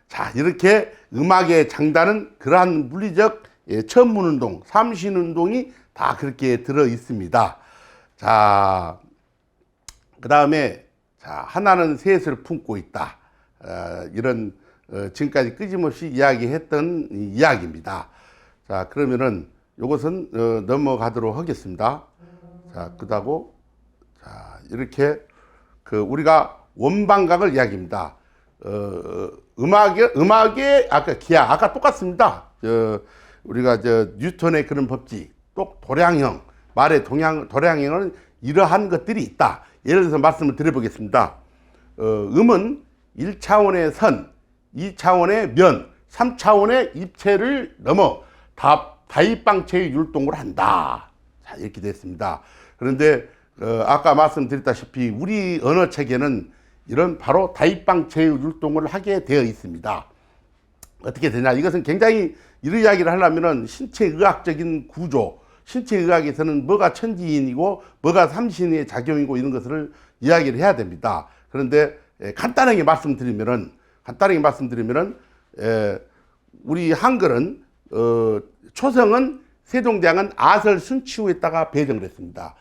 자, 이렇게 음악의 장단은 그러한 물리적 천문운동, 삼신운동이 다 그렇게 들어 있습니다. 자, 그 다음에 자, 하나는 셋을 품고 있다. 이런 지금까지 끊임없이 이야기했던 이야기입니다. 자, 그러면은 이것은 넘어가도록 하겠습니다. 자, 그다고 자, 이렇게 우리가 원방각을 이야기합니다. 음악의 아까 기하 아까 똑같습니다. 우리가 뉴턴의 그런 법칙, 또 도량형, 말의 도량형은 이러한 것들이 있다. 예를 들어서 말씀을 드려보겠습니다. 음은 1차원의 선, 2차원의 면, 3차원의 입체를 넘어 다입방체의 율동을 한다. 자, 이렇게 됐습니다. 그런데 아까 말씀드렸다시피 우리 언어체계는 이런 바로 다입방체의 율동을 하게 되어 있습니다. 어떻게 되냐? 이것은 굉장히 이런 이야기를 하려면은 신체의학적인 구조, 신체의학에서는 뭐가 천지인이고 뭐가 삼신의 작용이고 이런 것을 이야기를 해야 됩니다. 그런데 간단하게 말씀드리면은 우리 한글은 초성은 세종대왕은 아설 순치후에다가 배정을 했습니다.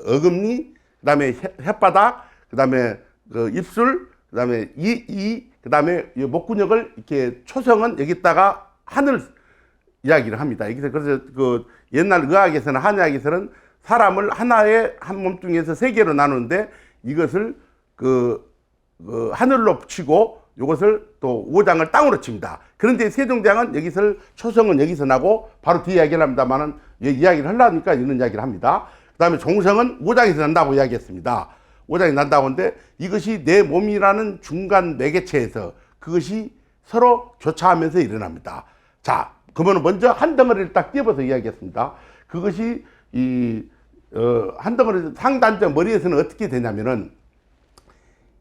어금니, 그 다음에 혓바닥, 그 다음에 입술, 그 다음에 그 다음에 목구녕을 이렇게 초성은 여기다가 하늘 이야기를 합니다. 그래서 옛날 의학에서는 한의학에서는 사람을 하나의 한 몸뚱이에서 세 개로 나누는데 이것을 하늘로 붙이고 이것을 또 오장을 땅으로 칩니다. 그런데 세종대왕은 여기서 초성은 여기서 나고 바로 뒤에 이야기를 합니다만은 이야기를 하려니까 이런 이야기를 합니다. 그 다음에 종성은 오장에서 난다고 이야기했습니다. 오장이 난다고 하는데 이것이 내 몸이라는 중간 매개체에서 그것이 서로 교차하면서 일어납니다. 자, 그러면 먼저 한 덩어리를 딱 띄어서 이야기했습니다. 그것이 한 덩어리 상단적 머리에서는 어떻게 되냐면은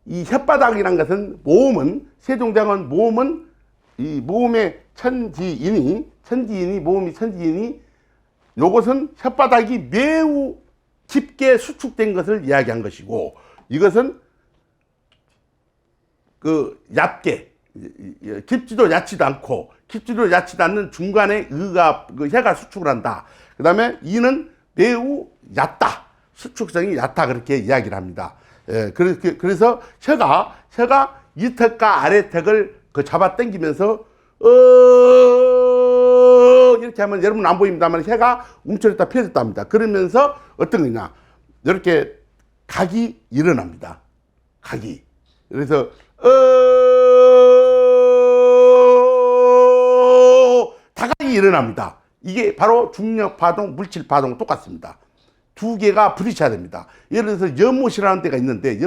이 혓바닥이란 것은 모음은 세종대왕은 모음은 이 모음의 모음이 천지인이 요것은 혓바닥이 매우 깊게 수축된 것을 이야기한 것이고 이것은 얇게 깊지도 얕지도 않는 중간에 혀가 수축을 한다. 그 다음에 이는 매우 얕다. 수축성이 얕다. 그렇게 이야기를 합니다. 그래서 혀가 이 턱과 아래 턱을 잡아 당기면서 이렇게 하면 여러분 안 보입니다만 혀가 움츠렸다 펴졌다 합니다. 그러면서 어떤 거냐, 이렇게 각이 일어납니다. 각이. 그래서 다각이 일어납니다. 이게 바로 중력 파동, 물질 파동 똑같습니다. 두 개가 부딪혀야 됩니다. 예를 들어서 연못이라는 데가 있는데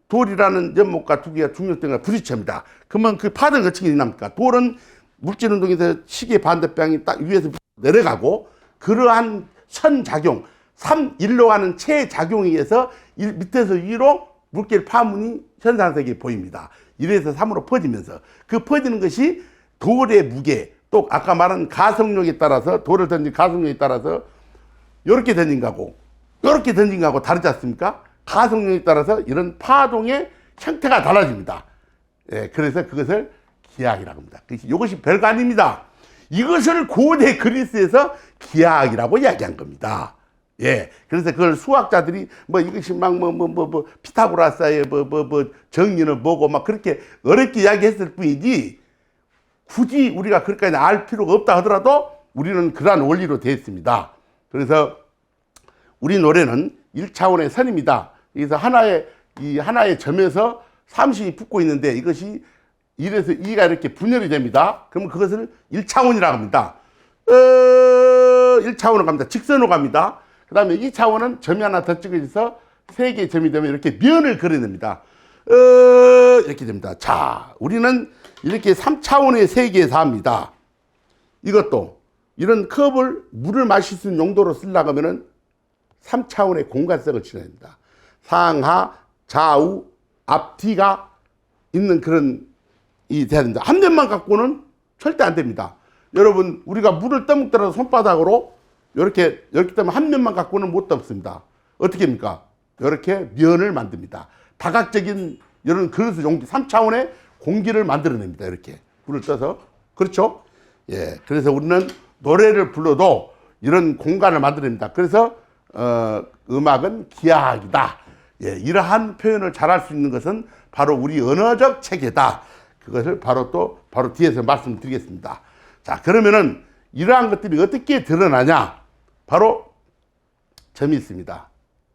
돌이라는 연못과 두 개가 중력대가 부딪힙니다. 그러면 그 파동이 어떻게 일어납니까? 돌은 물질 운동에서 시계 반대방이 딱 위에서 내려가고 그러한 선작용, 3일로 가는 체작용에 의해서 밑에서 위로 물길 파문이 현상세계에 보입니다. 1에서 3으로 퍼지면서 그 퍼지는 것이 돌의 무게, 또 아까 말한 가속력에 따라서 돌을 던진 가속력에 따라서 이렇게 던진 거하고 이렇게 던진 거하고 다르지 않습니까? 가속력에 따라서 이런 파동의 형태가 달라집니다. 그래서 그것을 기하학이라고 합니다. 이것이 별거 아닙니다. 이것을 고대 그리스에서 기하학이라고 이야기한 겁니다. 그래서 그걸 수학자들이 이것이 피타고라스의 정리는 뭐고 그렇게 어렵게 이야기했을 뿐이지 굳이 우리가 그렇게까지 알 필요가 없다 하더라도 우리는 그러한 원리로 되어 있습니다. 그래서 우리 노래는 1차원의 선입니다. 그래서 하나의 점에서 삼신이 붙고 있는데 이것이 1에서 2가 이렇게 분열이 됩니다. 그러면 그것을 1차원이라고 합니다. 1차원으로 갑니다. 직선으로 갑니다. 그 다음에 2차원은 점이 하나 더 찍어져서 3개의 점이 되면 이렇게 면을 그려냅니다. 이렇게 됩니다. 자, 우리는 이렇게 3차원의 세계에서 합니다. 이것도 이런 컵을 물을 마실 수 있는 용도로 쓰려고 하면은 3차원의 공간성을 지녀야 됩니다. 상하, 좌우, 앞뒤가 있는 그런 돼야 됩니다. 한 면만 갖고는 절대 안 됩니다. 여러분, 우리가 물을 떠먹더라도 손바닥으로 이렇게 뜨면 한 면만 갖고는 못 떠먹습니다. 어떻게 합니까? 이렇게 면을 만듭니다. 다각적인 이런 그릇 용기 3차원의 공기를 만들어냅니다. 이렇게 불을 떠서. 그렇죠? 예. 그래서 우리는 노래를 불러도 이런 공간을 만들어냅니다. 그래서 음악은 기하학이다. 예. 이러한 표현을 잘할 수 있는 것은 바로 우리 언어적 체계다. 그것을 바로 뒤에서 말씀드리겠습니다. 자, 그러면은 이러한 것들이 어떻게 드러나냐? 바로 점이 있습니다.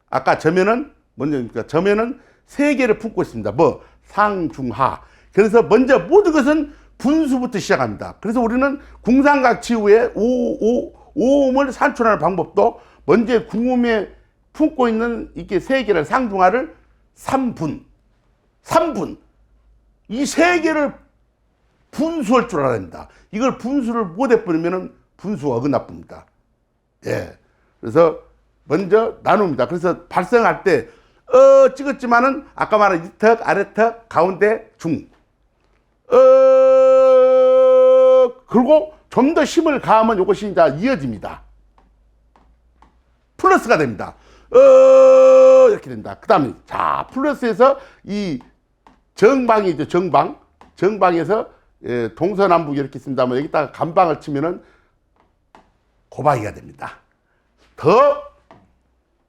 아까 점에는 먼저니까 점에는 세 개를 품고 있습니다. 뭐 상중하. 그래서 먼저 모든 것은 분수부터 시작합니다. 그래서 우리는 궁상각지후에 오음을 산출하는 방법도 먼저 궁음에 품고 있는 이렇게 세 개를 상중하를 3분 이 세 개를 분수할 줄 알아야 합니다. 이걸 분수를 못 해버리면 분수가 어긋나쁩니다. 예. 그래서 먼저 나눕니다. 그래서 발성할 때 찍었지만은 아까 말한 이턱, 아래턱, 가운데, 중. 그리고 좀 더 힘을 가하면 이것이 이제 이어집니다. 플러스가 됩니다. 이렇게 된다. 그 다음에 자 플러스에서 이 정방이죠. 정방에서 예, 동서남북 이렇게 쓴다면 여기다가 간방을 치면은 고박이가 됩니다. 더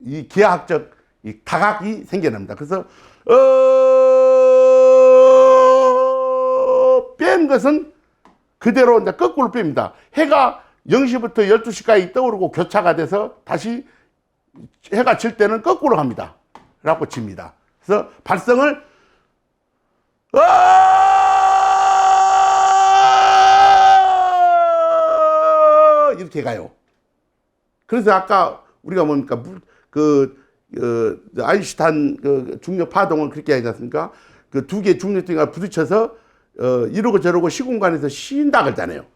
이 기하학적 이 다각이 생겨납니다. 그래서 뺀 것은 그대로 이제 거꾸로 뺍니다. 해가 0시부터 12시까지 떠오르고 교차가 돼서 다시 해가 질 때는 거꾸로 갑니다. 그래갖고 칩니다. 그래서 발성을 이렇게 가요. 그래서 아까 우리가 뭡니까 아인슈타인 중력 파동을 그렇게 하지 않습니까? 그 두 개의 중력등이 부딪혀서 이러고 저러고 시공간에서 쉰다 그러잖아요.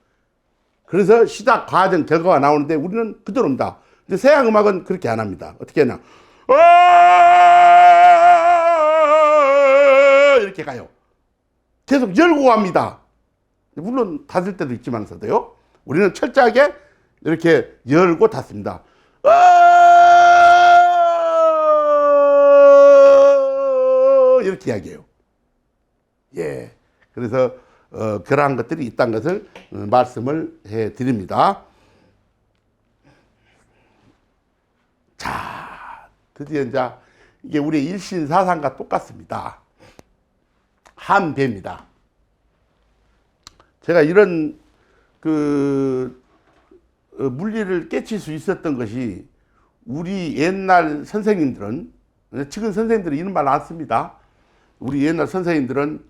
그래서 시작 과정 결과가 나오는데 우리는 그대로입니다. 근데 서양 음악은 그렇게 안 합니다. 어떻게 하냐? 이렇게 가요. 계속 열고 갑니다. 물론 닫을 때도 있지만서도요. 우리는 철저하게 이렇게 열고 닫습니다. 이렇게 이야기해요. 예. 그래서 그러한 것들이 있다는 것을 말씀을 해 드립니다. 자, 드디어 이제 이게 우리 일신사상과 똑같습니다. 한배입니다. 제가 이런 물리를 깨칠 수 있었던 것이 우리 옛날 선생님들은, 지금 선생님들은 이런 말 안 씁니다. 우리 옛날 선생님들은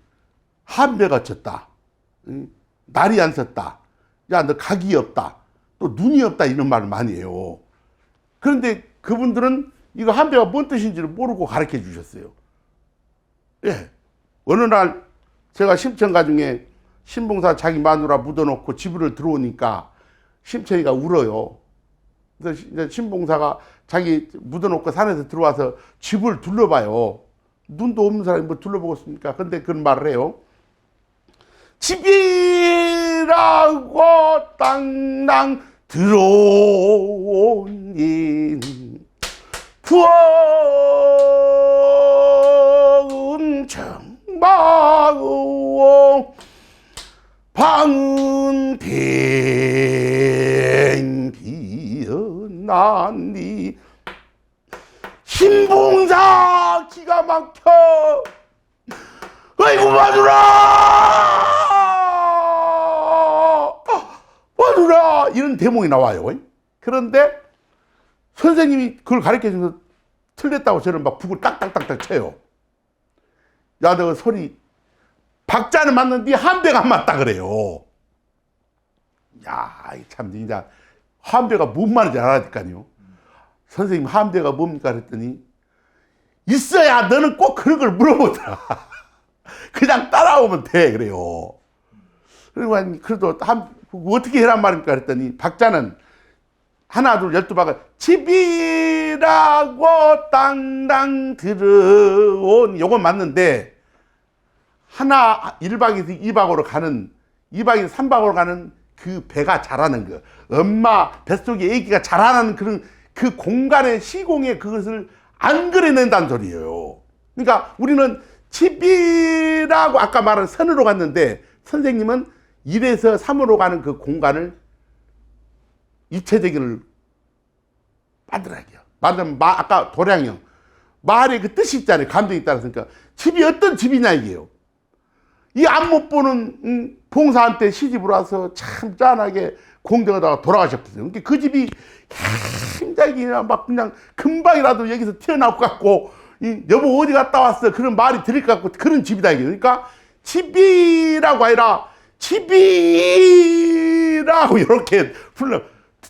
한배가 쳤다. 날이 안 섰다. 야, 너 각이 없다. 또 눈이 없다. 이런 말을 많이 해요. 그런데 그분들은 이거 한배가 뭔 뜻인지를 모르고 가르쳐 주셨어요. 예. 어느 날 제가 심청가 중에 신봉사 자기 마누라 묻어놓고 집으로 들어오니까 심청이가 울어요. 그래서 이제 신봉사가 자기 묻어놓고 산에서 들어와서 집을 둘러봐요. 눈도 없는 사람이 뭐 둘러보겠습니까? 근데 그런 말을 해요. 집이라고 땅땅 들어오니 부엉은 정마오 방은 뱅비어나니 신봉사 기가 막혀. 아이고 마누라 이런 대목이 나와요. 그런데 선생님이 그걸 가르쳐주면서 틀렸다고 저는 막 북을 딱딱딱딱 쳐요. 야, 너 소리 박자는 맞는데 한배가 안 맞다 그래요. 야, 참 진짜 한배가 뭔 말인지 알아야니까요. 선생님 한배가 뭡니까 그랬더니 있어야 너는 꼭 그런 걸 물어보더라. 그냥 따라오면 돼 그래요. 그리고 그래도 어떻게 해란 말입니까 그랬더니 박자는 하나 둘 12박을 집이라고 땅땅 들어온 요건 맞는데 하나 1박에서 2박으로 가는 2박에서 3박으로 가는 그 배가 자라는 거 엄마 뱃속에 애기가 자라는 그런 그 공간의 시공의 그것을 안 그려낸다는 소리예요. 그러니까 우리는 집이라고 아까 말한 선으로 갔는데 선생님은 1에서 3으로 가는 그 공간을 입체적인을 만들어야 해요. 만들면 아까 도량형 말의 그 뜻이 있잖아요. 감정이 따라서니까 집이 어떤 집이냐 이게요. 이 앞 못 보는 봉사한 때 시집을 와서 참 짠하게 공정하다가 돌아가셨거든요. 그러니까 그 집이 굉장히 막 그냥 금방이라도 여기서 튀어나올 것 같고 여보 어디 갔다 왔어 그런 말이 들릴 것 같고 그런 집이다 이게. 그러니까 집이라고 아니라 집이라고 이렇게 불러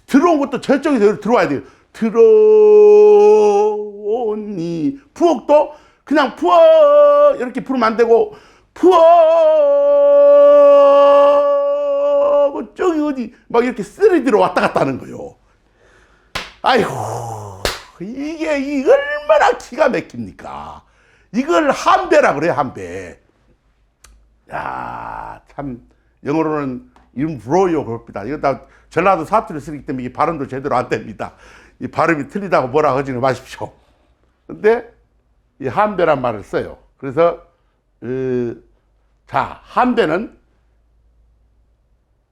들어온 것도 저쪽에서 들어와야 돼요. 들어오니 부엌도 그냥 부엌 이렇게 부르면 안 되고 부엌 저기 어디 막 이렇게 쓰레기로 왔다 갔다 하는 거예요. 아이고 이게 얼마나 기가 막힙니까. 이걸 한배라 그래요. 한배. 야, 참 영어로는 임브로요 그럽니다. 이거 다 전라도 사투리 쓰기 때문에 이 발음도 제대로 안 됩니다. 이 발음이 틀리다고 뭐라 하지 마십시오. 근데 이 한배란 말을 써요. 그래서 자, 한배는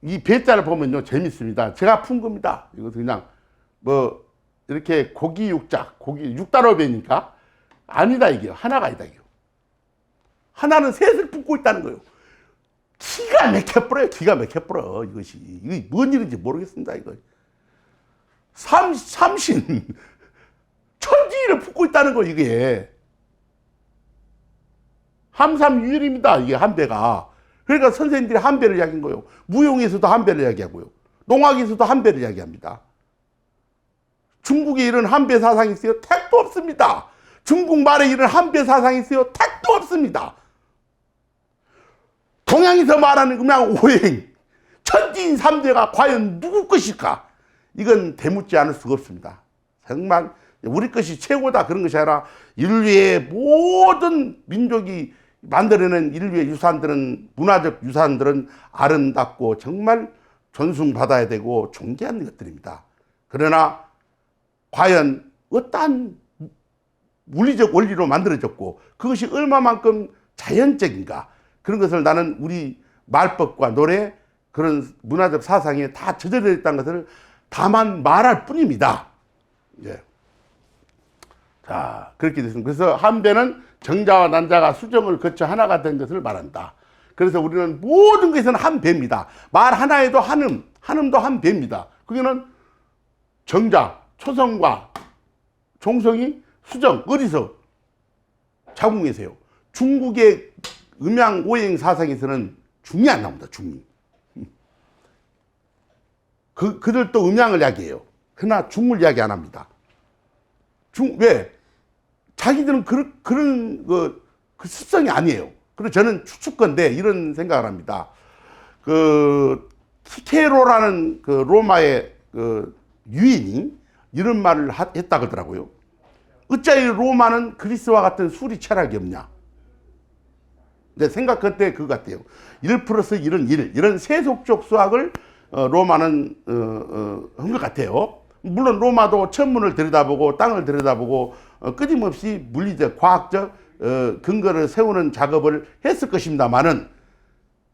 이 배자를 보면요 재밌습니다. 제가 푼 겁니다. 이거 그냥 뭐 이렇게 고기 육자, 고기 육단어 배니까 아니다 이게요. 하나가 아니다 이게요. 하나는 셋을 품고 있다는 거예요. 기가 막혀버려요. 기가 막혀버려 이것이. 이게 뭔 일인지 모르겠습니다. 이거 삼신 천지를 품고 있다는 거 이게. 함삼유일입니다. 이게 한배가. 그러니까 선생님들이 한배를 이야기한 거예요. 무용에서도 한배를 이야기하고요. 농학에서도 한배를 이야기합니다. 중국에 이런 한배 사상이 있어요? 택도 없습니다. 중국 말에 이런 한배 사상이 있어요? 택도 없습니다. 동양에서 말하는 그냥 오행, 천지인 삼대가 과연 누구 것일까? 이건 대묻지 않을 수가 없습니다. 정말 우리 것이 최고다 그런 것이 아니라 인류의 모든 민족이 만들어낸 인류의 유산들은 문화적 유산들은 아름답고 정말 존중받아야 되고 존귀한 것들입니다. 그러나 과연 어떠한 물리적 원리로 만들어졌고 그것이 얼마만큼 자연적인가 그런 것을 나는 우리 말법과 노래 그런 문화적 사상에 다 젖어져 있다는 것을 다만 말할 뿐입니다. 예. 자, 그렇게 됐습니다. 그래서 한배는 정자와 난자가 수정을 거쳐 하나가 된 것을 말한다. 그래서 우리는 모든 것에서는 한 배입니다. 말 하나에도 한음, 한음도 한 배입니다. 그게는 정자, 초성과 종성이 수정, 어디서? 자궁에서요. 중국의 음양 오행 사상에서는 중이 안 나옵니다. 중이. 그들도 음양을 이야기해요. 그러나 중을 이야기 안 합니다. 왜? 자기들은 그런 그 습성이 아니에요. 그래서 저는 추측건데 이런 생각을 합니다. 키케로라는 그 로마의 그 유인이 이런 말을 했다 그러더라고요. 어찌 로마는 그리스와 같은 수리 철학이 없냐? 내 생각할 때 그거 같아요. 1 플러스 1은 1. 이런 세속적 수학을 로마는 한 것 같아요. 물론 로마도 천문을 들여다보고 땅을 들여다보고 끊임없이 물리적, 과학적 근거를 세우는 작업을 했을 것입니다만은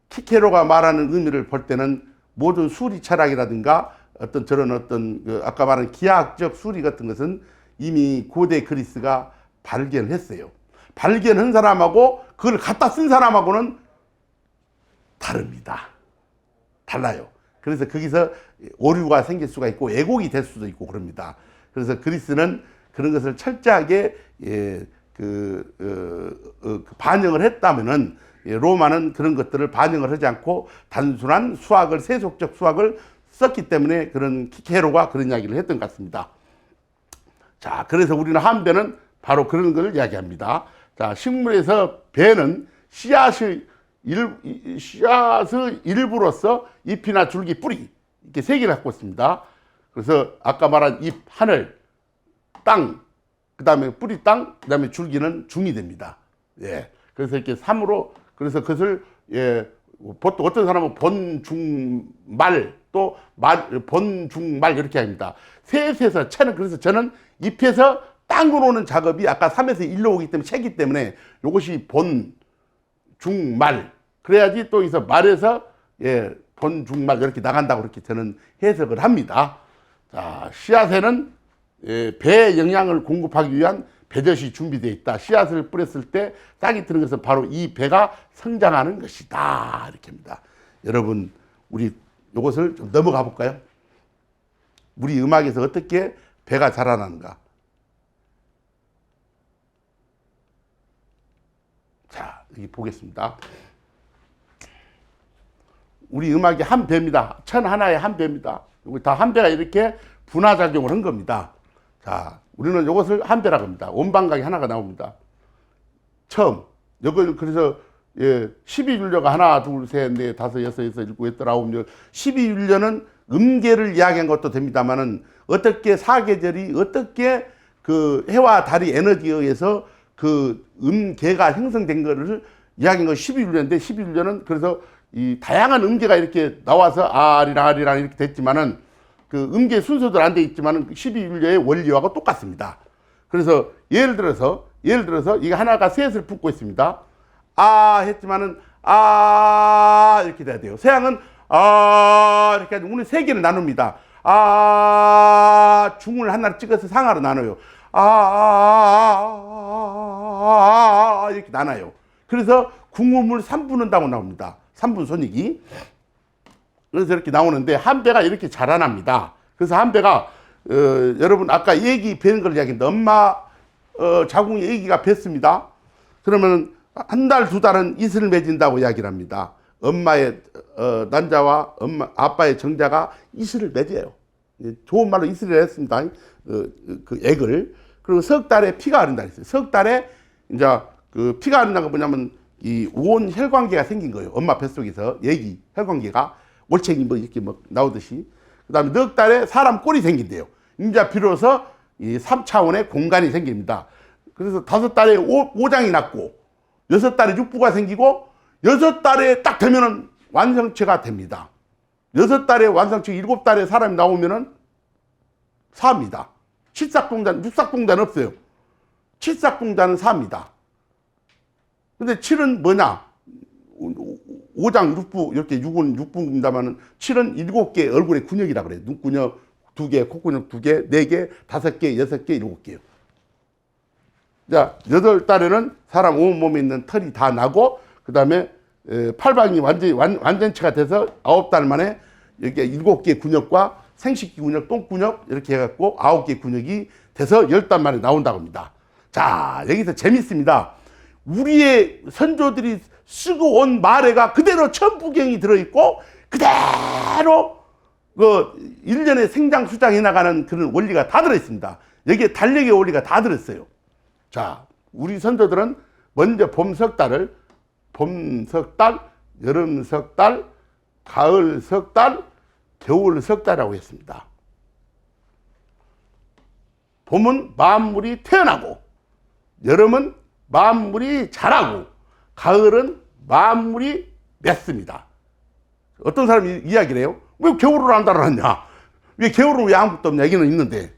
키케로가 말하는 의미를 볼 때는 모든 수리 철학이라든가 어떤 저런 어떤 아까 말한 기하학적 수리 같은 것은 이미 고대 그리스가 발견했어요. 발견한 사람하고 그걸 갖다 쓴 사람하고는 다릅니다. 달라요. 그래서 거기서 오류가 생길 수가 있고 왜곡이 될 수도 있고 그럽니다. 그래서 그리스는 그런 것을 철저하게 반영을 했다면은 로마는 그런 것들을 반영을 하지 않고 단순한 수학을 세속적 수학을 썼기 때문에 그런 키케로가 그런 이야기를 했던 것 같습니다. 자, 그래서 우리는 한배는 바로 그런 걸 이야기합니다. 자, 식물에서 배는 씨앗의 일부로서 잎이나 줄기, 뿌리 이렇게 세 개를 갖고 있습니다. 그래서 아까 말한 잎, 하늘, 땅, 그 다음에 뿌리 땅, 그 다음에 줄기는 중이 됩니다. 예. 그래서 이렇게 3으로 그래서 그것을 보통 어떤 사람은 본중말 또 본중말 이렇게 합니다. 셋에서 채는 그래서 저는 잎에서 땅으로 오는 작업이 아까 3에서 1로 오기 때문에 채기 때문에 이것이 본, 중, 말. 그래야지 또 여기서 말에서 예, 본, 중, 말 이렇게 나간다고 그렇게 저는 해석을 합니다. 자, 씨앗에는 예, 배의 영양을 공급하기 위한 배젖이 준비되어 있다. 씨앗을 뿌렸을 때 싹이 트는 것은 바로 이 배가 성장하는 것이다. 이렇게 합니다. 여러분, 우리 이것을 좀 넘어가 볼까요? 우리 음악에서 어떻게 배가 자라나는가? 자, 여기 보겠습니다. 우리 음악이 한 배입니다. 천 하나의 한 배입니다. 여기 다 한 배가 이렇게 분화작용을 한 겁니다. 자, 우리는 이것을 한 배라고 합니다. 온방각이 하나가 나옵니다. 처음, 이걸 그래서 예, 12율려가 하나, 둘, 셋, 넷, 다섯, 여섯, 일곱, 여덟, 아홉, 열. 12율려는 음계를 이야기한 것도 됩니다만은 어떻게 사계절이 어떻게 그 해와 달이 에너지에 의해서 그 음계가 형성된 것을 이야기한 건 12율려인데 12율려는 그래서 이 다양한 음계가 이렇게 나와서 아리랑 아리랑 이렇게 됐지만은 그 음계 순서대로 안 돼 있지만은 12율려의 원리와가 똑같습니다. 그래서 예를 들어서 이게 하나가 셋을 품고 있습니다. 아 했지만은 아 이렇게 돼야 돼요. 서양은 아 이렇게 하죠. 우리는 세 개를 나눕니다. 아 중을 하나를 찍어서 상하로 나눠요. 이렇게 나눠요. 그래서 궁음을 3분은다고 나옵니다. 3분 손익이. 그래서 이렇게 나오는데 한 배가 이렇게 자라납니다. 그래서 한 배가 여러분 아까 애기 배는 걸 이야기했는데 엄마 자궁에 애기가 뱄습니다. 그러면 한 달, 두 달은 이슬을 맺은다고 이야기를 합니다. 엄마의 난자와 아빠의 정자가 이슬을 맺어요. 좋은 말로 이슬을 했습니다. 그 액을. 그리고 석 달에 피가 흐른다 했어요. 석 달에 이제 그 피가 흐른다는 건 뭐냐면 이 온 혈관계가 생긴 거예요. 엄마 뱃속에서 애기 혈관계가 올챙이 뭐 이렇게 뭐 나오듯이. 그 다음에 넉 달에 사람 꼴이 생긴대요. 이제 비로소 이 3차원의 공간이 생깁니다. 그래서 5달에 오장이 났고 6달에 육부가 생기고 6달에 딱 되면은 완성체가 됩니다. 6달에 완성체, 7달에 사람이 나오면은 사입니다. 칠삭동자는, 육삭동자는 없어요. 칠삭동자는 사입니다. 근데 7은 뭐냐? 5장, 6부, 이렇게 6은 6부입니다만은 7은 7개 얼굴의 근육이라 그래요. 눈근육 2개, 콧근육 2개, 4개, 5개, 6개, 7개요. 자, 8달에는 사람 온몸에 있는 털이 다 나고, 그 다음에 팔방이 완전체가 돼서 9달 만에 이렇게 7개 근육과 생식기 근육, 똥근육 이렇게 해갖고 9개 근육이 돼서 10달 만에 나온다고 합니다. 자, 여기서 재밌습니다. 우리의 선조들이 쓰고 온 말에가 그대로 천부경이 들어있고 그대로 그 1년의 생장 수장해 나가는 그런 원리가 다 들어있습니다. 여기에 달력의 원리가 다 들어있어요. 자, 우리 선조들은 먼저 봄 석 달을 봄 석 달, 여름 석 달, 가을 석 달, 겨울 석 달이라고 했습니다. 봄은 만물이 태어나고 여름은 만물이 자라고 가을은 만물이 맺습니다. 어떤 사람이 이야기를 해요? 왜 겨울을 안 달아놨냐? 왜 겨울은 왜 아무것도 없냐? 얘기는 있는데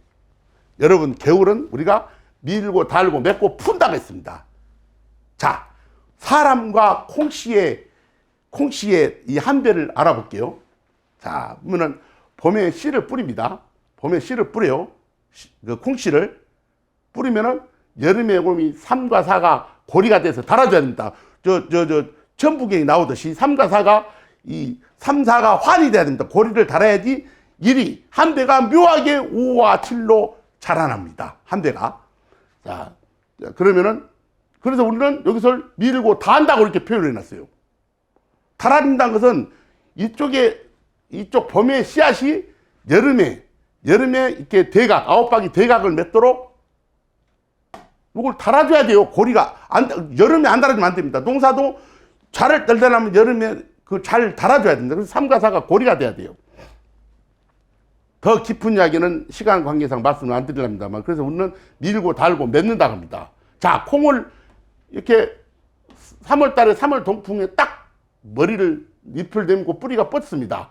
여러분 겨울은 우리가 밀고 달고 맺고 푼다고 했습니다. 자, 사람과 콩씨의 이 한 배를 알아볼게요. 자, 그러면은 봄에 씨를 뿌립니다. 봄에 씨를 뿌려요. 그 콩씨를 뿌리면은 여름에 곰이 3과 4가 고리가 돼서 달아줘야 됩니다. 천부경이 나오듯이 3과 4가 이 3, 4가 환이 돼야 됩니다. 고리를 달아야지 일이 한 배가 묘하게 5와 7로 자라납니다. 한 배가. 자, 그러면은 그래서 우리는 여기서 밀고 다한다고 이렇게 표현을 해놨어요. 달아진다는 것은 이쪽 봄의 씨앗이 여름에 이렇게 대각, 9박이 대각을 맺도록 이걸 달아줘야 돼요. 고리가 여름에 안 달아주면 안 됩니다. 농사도 잘을 떨려면 여름에 그 잘 달아줘야 됩니다. 그래서 3과 4가 고리가 돼야 돼요. 더 깊은 이야기는 시간 관계상 말씀을 안 드리랍니다만 그래서 우리는 밀고 달고 맺는다고 합니다. 자, 콩을 이렇게 3월 달에 3월 동풍에 딱 머리를 잎을 내밀고 뿌리가 뻗습니다.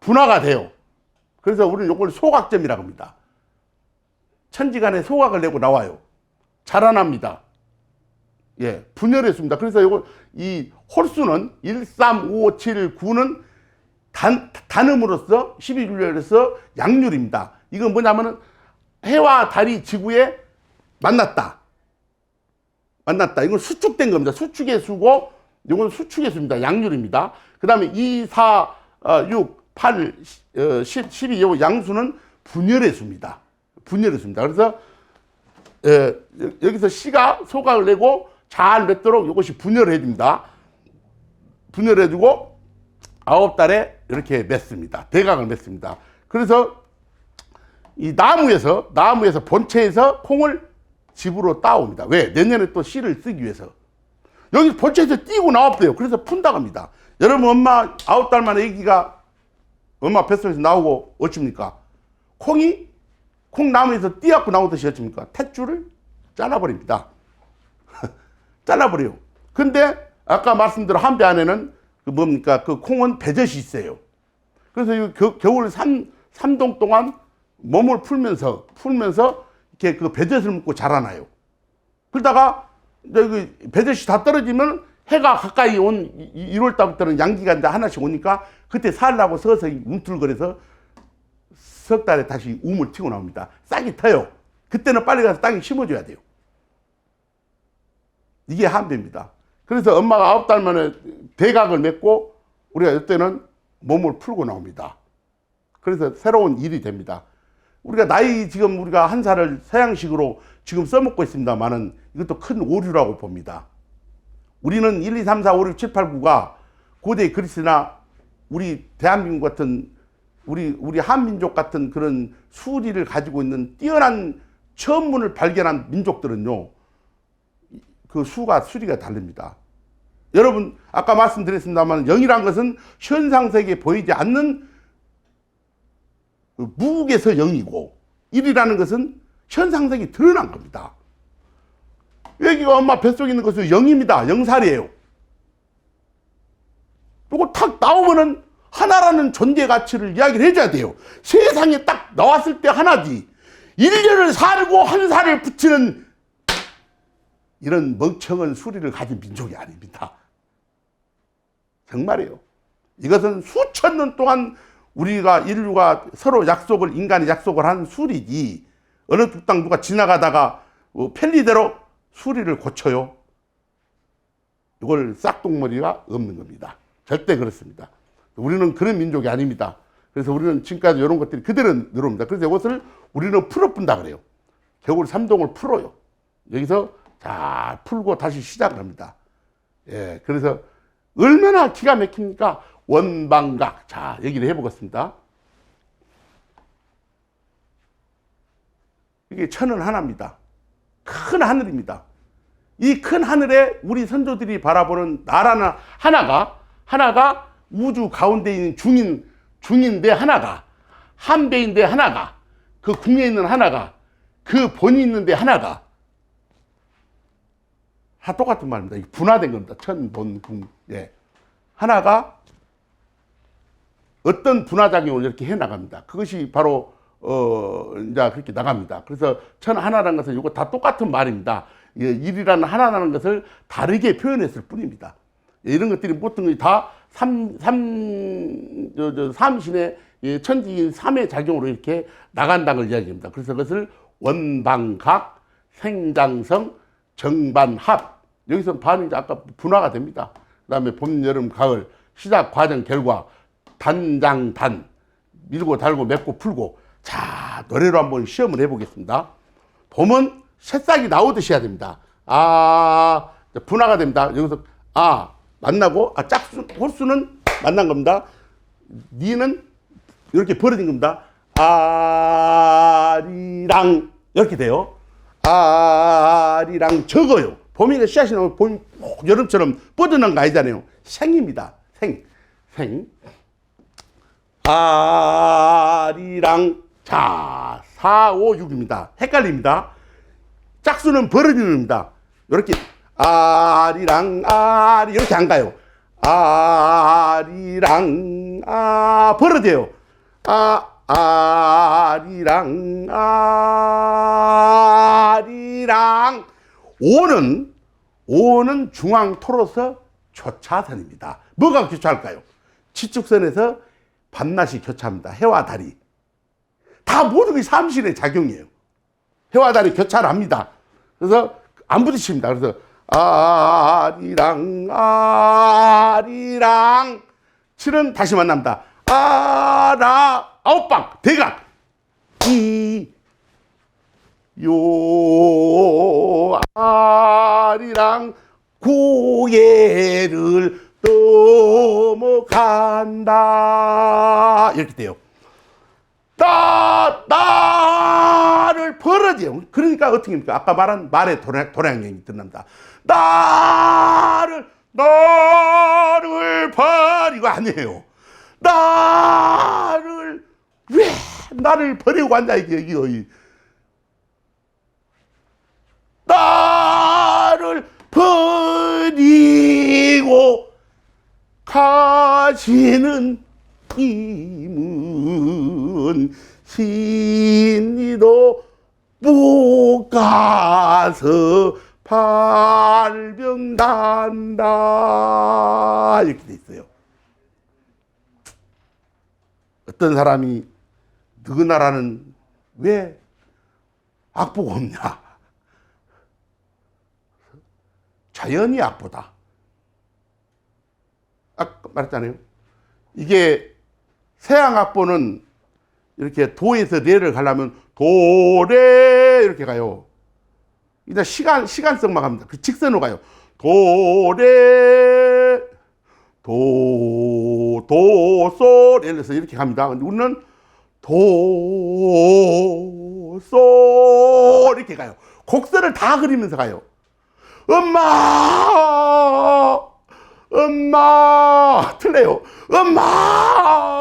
분화가 돼요. 그래서 우리는 이걸 소각점이라고 합니다. 천지간에 소각을 내고 나와요. 자라납니다. 예, 분열했습니다. 그래서 이 홀수는 1, 3, 5, 7, 9는 단음으로서 12균열에서 양률입니다. 이건 뭐냐면은 해와 달이 지구에 만났다. 이건 수축된 겁니다. 수축의 수고, 이건 수축의 수입니다. 양률입니다. 그 다음에 2, 4, 6, 8, 10, 12, 이 양수는 분열의 수입니다. 그래서 여기서 C가 소각을 내고 잘 맺도록 이것이 분열을 해줍니다. 분열해주고 9달에 이렇게 맺습니다. 대각을 맺습니다. 그래서 이 나무에서 본체에서 콩을 집으로 따옵니다. 왜? 내년에 또 씨를 쓰기 위해서. 여기 본체에서 띄고 나왔대요. 그래서 푼다고 합니다. 여러분, 엄마 9달 만에 아기가 엄마 뱃속에서 나오고 어찌입니까? 콩나무에서 띄갖고 나오듯이 어찌입니까? 탯줄을 잘라버립니다. 잘라버려요. 근데 아까 말씀드린 한 배 안에는 그 콩은 배젖이 있어요. 그래서 이 겨울 3동 동안 몸을 풀면서 이렇게 그 배젖을 먹고 자라나요. 그러다가 여기 배젖이 다 떨어지면 해가 가까이 온 1월 달부터는 양기가 이제 하나씩 오니까 그때 살라고 서서히 움틀거려서 석 달에 다시 움을 튀고 나옵니다. 싹이 터요. 그때는 빨리 가서 땅에 심어줘야 돼요. 이게 한 배입니다. 그래서 엄마가 9달 만에 대각을 맺고 우리가 이때는 몸을 풀고 나옵니다. 그래서 새로운 일이 됩니다. 우리가 지금 우리가 한 살을 서양식으로 지금 써먹고 있습니다만은 이것도 큰 오류라고 봅니다. 우리는 1, 2, 3, 4, 5, 6, 7, 8, 9가 고대 그리스나 우리 대한민국 같은 우리 한민족 같은 그런 수리를 가지고 있는 뛰어난 천문을 발견한 민족들은요, 그 수리가 다릅니다. 여러분, 아까 말씀드렸습니다만, 0이란 것은 현상세계에 보이지 않는 무국에서 0이고, 1이라는 것은 현상세계에 드러난 겁니다. 여기가 엄마 뱃속에 있는 것은 0입니다. 0살이에요. 이거 탁 나오면은 하나라는 존재 가치를 이야기를 해줘야 돼요. 세상에 딱 나왔을 때 하나지. 1년을 살고 한 살을 붙이는 이런 멍청한 수리를 가진 민족이 아닙니다. 정말이에요. 이것은 수천 년 동안 인류가 서로 인간이 약속을 한 수리지. 어느 땅 누가 지나가다가 편리대로 수리를 고쳐요. 이걸 싹둑머리가 없는 겁니다. 절대 그렇습니다. 우리는 그런 민족이 아닙니다. 그래서 우리는 지금까지 이런 것들이 그대로 늘어옵니다. 그래서 이것을 우리는 풀어푼다 그래요. 겨울 3동을 풀어요. 여기서 잘 풀고 다시 시작을 합니다. 예, 그래서 얼마나 기가 막힙니까? 원방각. 자, 얘기를 해보겠습니다. 이게 천은 하나입니다. 큰 하늘입니다. 이 큰 하늘에 우리 선조들이 바라보는 나라는 하나가 우주 가운데 있는 중인데 하나가, 한 배인데 하나가, 그 궁에 있는 하나가, 그 본이 있는데 하나가, 다 똑같은 말입니다. 분화된 겁니다. 천, 본, 궁. 예. 하나가 어떤 분화작용을 이렇게 해 나갑니다. 그것이 바로, 이제 그렇게 나갑니다. 그래서 천 하나라는 것은 이거 다 똑같은 말입니다. 일이라는 하나라는 것을 다르게 표현했을 뿐입니다. 이런 것들이 보통 다 삼신의 천지인 삼의 작용으로 이렇게 나간다는 걸 이야기합니다. 그래서 그것을 원방각, 생장성, 정반합. 여기서 반이 아까 분화가 됩니다. 그 다음에 봄, 여름, 가을, 시작, 과정, 결과, 단장단, 밀고 달고 맺고 풀고. 자, 노래로 한번 시험을 해보겠습니다. 봄은 새싹이 나오듯이 해야 됩니다. 분화가 됩니다. 여기서 만나고, 홀수는 만난 겁니다. 니는 이렇게 벌어진 겁니다. 아리랑 이렇게 돼요. 아리랑 적어요. 봄이나 씨앗이 나오면 봄, 여름처럼 뻗어난 거 아니잖아요. 생입니다. 생. 아리랑. 자, 4, 5, 6입니다. 헷갈립니다. 짝수는 벌어지는 겁니다. 이렇게 아리랑 이렇게 안 가요. 아리랑 벌어져요. 아리랑 아리랑. 오는 중앙토로서 교차선입니다. 뭐가 교차할까요? 지축선에서 밤낮이 교차합니다. 해와 달이. 다 모든 게 삼신의 작용이에요. 해와 달이 교차를 합니다. 그래서 안 부딪힙니다. 그래서 아리랑 아리랑. 7은 다시 만납니다. 아라 아홉방 대각. 요 아리랑 고개를 넘어간다. 이렇게 돼요. 나를 벌어져요. 그러니까 어떻게 합니까? 아까 말한 말의 도량령이 드러납니다. 나를 버리고 아니에요. 왜 나를 버리고 앉아 이거 나를 버리고 가시는 임은 신이도 못 가서 발병난다. 이렇게 돼 있어요. 어떤 사람이 너그 나라는 왜 악보가 없냐? 자연이 악보다. 아까 말했잖아요. 이게 서양 악보는 이렇게 도에서 레를 가려면 도레 이렇게 가요. 일단 시간성만 갑니다. 그 직선으로 가요. 도레 도솔 예를 들어서 이렇게 갑니다. 근데 우리는 도솔 이렇게 가요. 곡선을 다 그리면서 가요. 엄마 틀려요. 엄마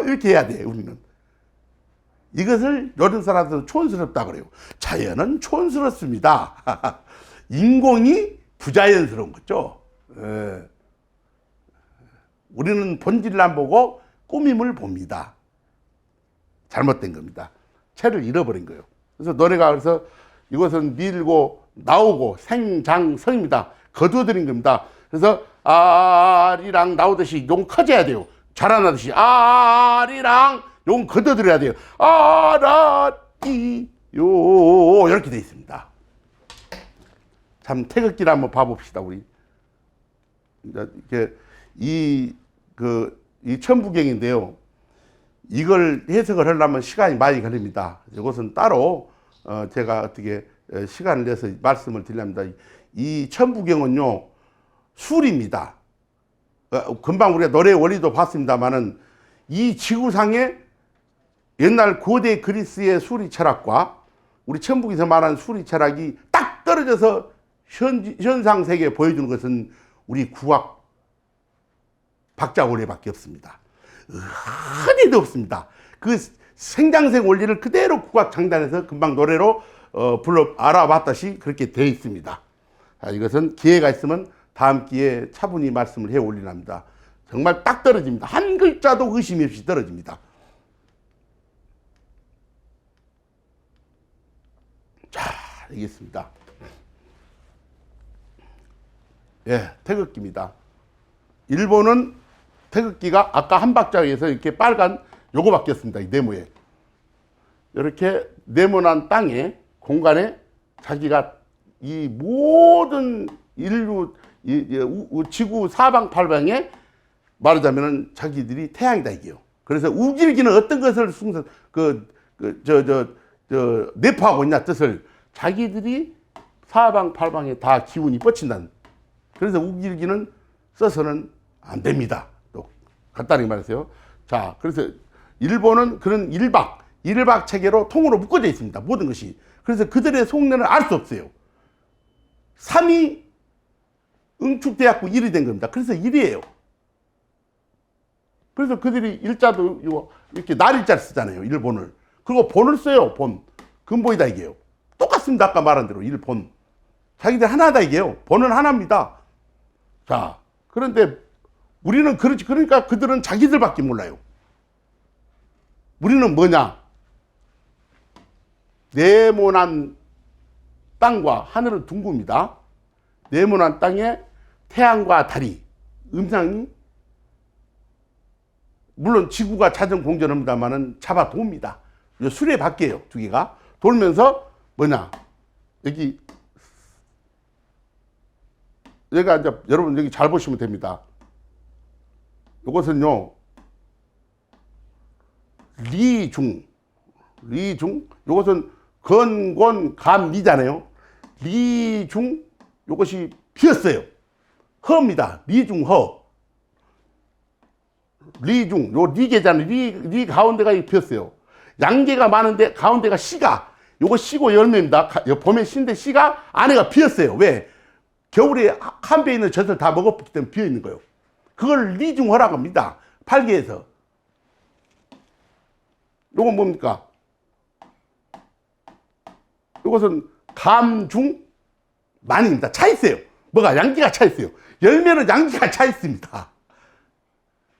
이렇게 해야 돼요. 우리는 이것을 요런 사람들은 촌스럽다 그래요. 자연은 촌스럽습니다. 인공이 부자연스러운 거죠. 예. 우리는 본질을 안 보고 꾸밈을 봅니다. 잘못된 겁니다. 채를 잃어버린 거예요. 그래서 노래가 그래서 이것은 밀고 나오고 생장성입니다. 거두어드린 겁니다. 그래서 아리랑 나오듯이 용 커져야 돼요. 자라나듯이 아리랑 용 거둬들여야 돼요. 아라띠요 이렇게 돼 있습니다. 참 태극기를 한번 봐봅시다. 우리 이렇게 이 천부경인데요. 이걸 해석을 하려면 시간이 많이 걸립니다. 이것은 따로 제가 어떻게 시간을 내서 말씀을 드립니다. 이 천부경은요 술입니다. 금방 우리가 노래 원리도 봤습니다만은 이 지구상에 옛날 고대 그리스의 수리 철학과 우리 천북에서 말하는 수리 철학이 딱 떨어져서 현상 세계에 보여주는 것은 우리 국악 박자 원리밖에 없습니다. 흔히도 없습니다. 그 생장생 원리를 그대로 국악 장단에서 금방 노래로 알아봤다시 그렇게 되어 있습니다. 자, 이것은 기회가 있으면 다음 기회에 차분히 말씀을 해 올리랍니다. 정말 딱 떨어집니다. 한 글자도 의심이 없이 떨어집니다. 자, 알겠습니다. 예, 태극기입니다. 일본은 태극기가 아까 한 박자에서 이렇게 빨간 요거 바뀌었습니다. 이 네모에. 이렇게 네모난 땅에 공간에 자기가 이 모든 인류 지구 사방팔방에 말하자면은 자기들이 태양이다 이게요. 그래서 우길기는 어떤 것을 내포하고 있냐 뜻을 자기들이 사방팔방에 다 기운이 뻗친다는. 그래서 우길기는 써서는 안 됩니다. 또 간단히 말해서요. 자, 그래서 일본은 그런 일박 체계로 통으로 묶어져 있습니다. 모든 것이. 그래서 그들의 속내는 알 수 없어요. 3이 응축돼갖고 1이 된 겁니다. 그래서 1이에요. 그래서 그들이 일자도 이렇게 날일자를 쓰잖아요. 일본을. 그리고 본을 써요. 본. 근본이다 이게요. 똑같습니다. 아까 말한 대로 일본. 자기들 하나다 이게요. 본은 하나입니다. 자, 그런데 우리는 그러니까 그들은 자기들밖에 몰라요. 우리는 뭐냐? 네모난 땅과 하늘은 둥굽니다. 네모난 땅에 태양과 달이 음상이 물론 지구가 자전 공전합니다만은 잡아 돕니다. 수레바퀴예요, 두 개가 돌면서 뭐냐? 여기 얘가 이제 여러분 여기 잘 보시면 됩니다. 이것은요 리중 이것은 건곤감리잖아요. 리중 이것이 피었어요. 허입니다. 리중허. 리중 요 리개잖아요. 리 가운데가 피었어요. 양개가 많은데 가운데가 씨가 요거 씨고 열매입니다. 봄에 씨인데 씨가 안에가 비었어요. 왜? 겨울에 한 배에 있는 젖을 다 먹었기 때문에 비어 있는 거예요. 그걸 리중허라고 합니다. 팔기에서. 요건 뭡니까? 요것은 감중만입니다. 차 있어요. 뭐가? 양기가 차 있어요. 열매는 양기가 차 있습니다.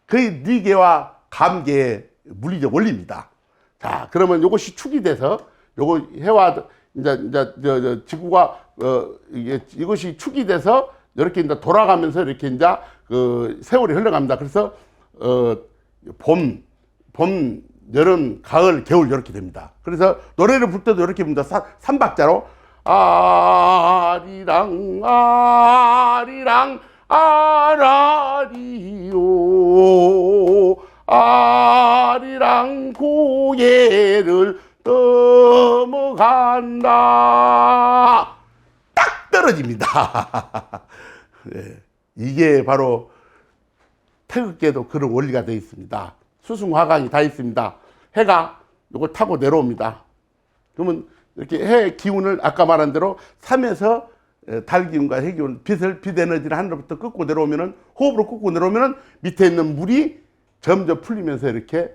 거의 리개와 감개의 물리적 원리입니다. 자, 그러면 요것이 축이 돼서 요거 해와 이제 지구가 이것이 축이 돼서 이렇게 이제 돌아가면서 이렇게 이제 그 세월이 흘러갑니다. 그래서 봄, 여름, 가을, 겨울 이렇게 됩니다. 그래서 노래를 부를 때도 이렇게 부릅니다. 3박자로 아리랑 아리랑 아라리요 아리랑 고개를 넘어간다. 딱 떨어집니다. 네. 이게 바로 태극기에도 그런 원리가 되어 있습니다. 수승화강이 다 있습니다. 해가 이걸 타고 내려옵니다. 그러면 이렇게 해 기운을 아까 말한 대로 삶에서 달 기운과 해 기운, 빛 에너지를 하늘로부터 끄고 내려오면은, 호흡으로 끄고 내려오면은 밑에 있는 물이 점점 풀리면서 이렇게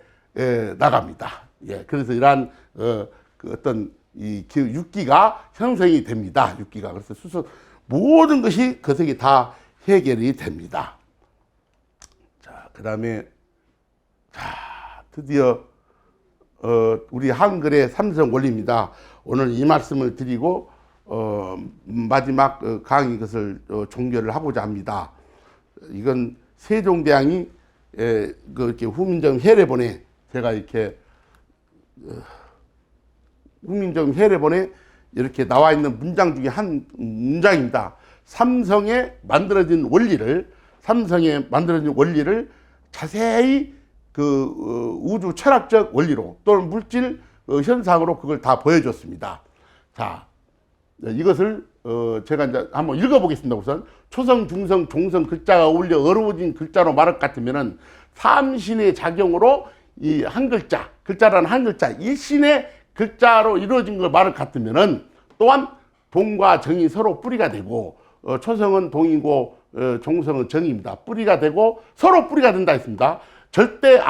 나갑니다. 예, 그래서 이러한 그 어떤 이 육기가 형성이 됩니다. 육기가. 그래서 모든 것이 거석이 다 해결이 됩니다. 자, 그 다음에 드디어 우리 한글의 삼성 원리입니다. 오늘 이 말씀을 드리고 마지막 강의 것을 종결을 하고자 합니다. 이건 세종대왕이 이렇게 후민정 해례본에 제가 이렇게 후민정 해례본에 이렇게 나와 있는 문장 중에 한 문장입니다. 삼성에 만들어진 원리를 자세히 그 우주 철학적 원리로 또는 물질 현상으로 그걸 다 보여줬습니다. 자, 이것을 제가 이제 한번 읽어보겠습니다. 우선 초성, 중성, 종성 글자가 어울려 어려워진 글자로 말할 것 같으면은 삼신의 작용으로 이 한 글자라는 한 글자, 일신의 글자로 이루어진 걸 말할 것 같으면은 또한 동과 정이 서로 뿌리가 되고 초성은 동이고 종성은 정입니다. 뿌리가 되고 서로 뿌리가 된다 했습니다. 절대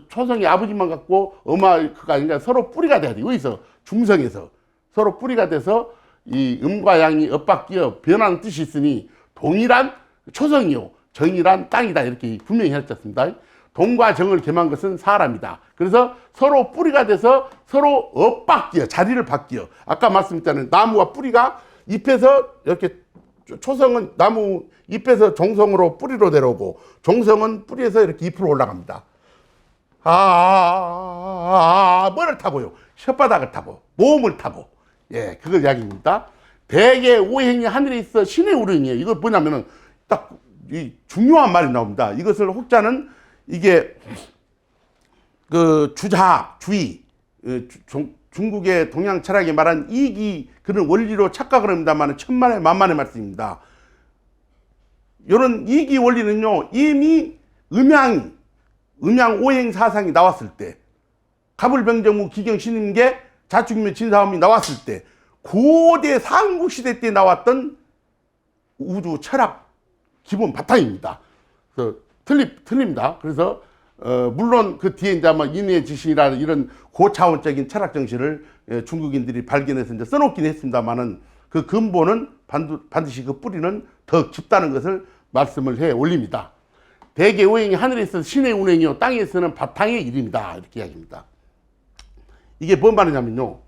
초성이 아버지만 갖고 그가 아니라 서로 뿌리가 돼야 돼요. 여기서 중성에서 서로 뿌리가 돼서 이 음과 양이 엇바뀌어 변하는 뜻이 있으니 동이란 초성이요 정이란 땅이다 이렇게 분명히 했었습니다. 동과 정을 겸한 것은 사람이다. 그래서 서로 뿌리가 돼서 서로 엇바뀌어 자리를 바뀌어. 아까 말씀드렸잖아요. 나무와 뿌리가 잎에서 이렇게 초성은 나무 잎에서 종성으로 뿌리로 내려오고 종성은 뿌리에서 이렇게 잎으로 올라갑니다. 뭐를 타고요? 혓바닥을 타고 모음을 타고 예, 그걸 이야기입니다. 대개 오행이 하늘에 있어 신의 우령이에요. 이거 뭐냐면은 딱 이 중요한 말이 나옵니다. 이것을 혹자는 이게 그 주자 주의 중국의 동양 철학이 말한 이기 그런 원리로 착각을 합니다만 천만에 만만의 말씀입니다. 이런 이기 원리는요 이미 음양 오행 사상이 나왔을 때 가불병정무 기경신임계 자축인묘 진사음이 나왔을 때 고대 삼국시대 때 나왔던 우주 철학 기본 바탕입니다. 그래서 틀립니다. 그래서 물론 그 뒤에 이제 아마 인의 지신이라는 이런 고차원적인 철학 정신을 중국인들이 발견해서 이제 써놓긴 했습니다만은 그 근본은 반드시 그 뿌리는 더 깊다는 것을 말씀을 해 올립니다. 대개 오행이 하늘에 있어서 신의 운행이요 땅에 있어서는 바탕의 일입니다. 이렇게 이야기합니다. 이게 뭔 말이냐면요.